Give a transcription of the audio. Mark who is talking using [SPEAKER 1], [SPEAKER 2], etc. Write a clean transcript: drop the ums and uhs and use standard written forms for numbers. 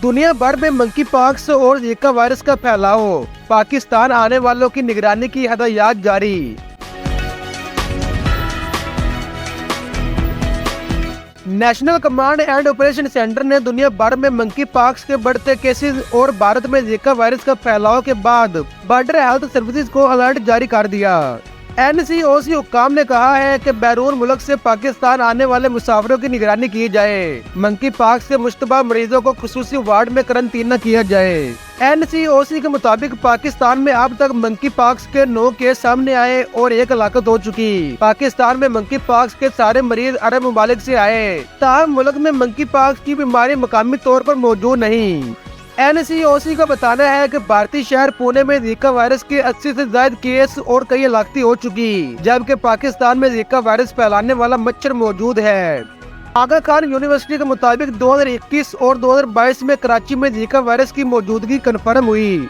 [SPEAKER 1] दुनिया भर में मंकी पॉक्स और जीका वायरस का फैलाव, पाकिस्तान आने वालों की निगरानी की हदायत जारी। National command and operation centre ने दुनिया भर में मंकी पॉक्स के बढ़ते केसेस और भारत में जीका वायरस का फैलाव के बाद बॉर्डर हेल्थ सर्विसेज को अलर्ट जारी कर दिया। NCOC हुक्काम ने कहा है कि बैरून मुल्क से पाकिस्तान आने वाले मुसाफिरों की निगरानी की जाए। मंकी पॉक्स के मुश्तबा मरीजों को खुसूसी वार्ड में करंटीना किया जाए। NCOC के मुताबिक पाकिस्तान में अब तक मंकी पॉक्स के 9 केस सामने आए और 1 हलाकत हो चुकी। पाकिस्तान में मंकी पॉक्स के सारे मरीज अरब ममालिक से आए, ताहम मुल्क में मंकी पॉक्स की बीमारी मकामी तौर पर मौजूद नहीं। NCOC का बताना है कि भारतीय शहर पुणे में जीका वायरस के 80 से ज्यादा केस और कई हलाकतें हो चुकी, जबकि पाकिस्तान में जीका वायरस फैलाने वाला मच्छर मौजूद है। आगा खान यूनिवर्सिटी के मुताबिक 2021 और 2022 में कराची में जीका वायरस की मौजूदगी कन्फर्म हुई।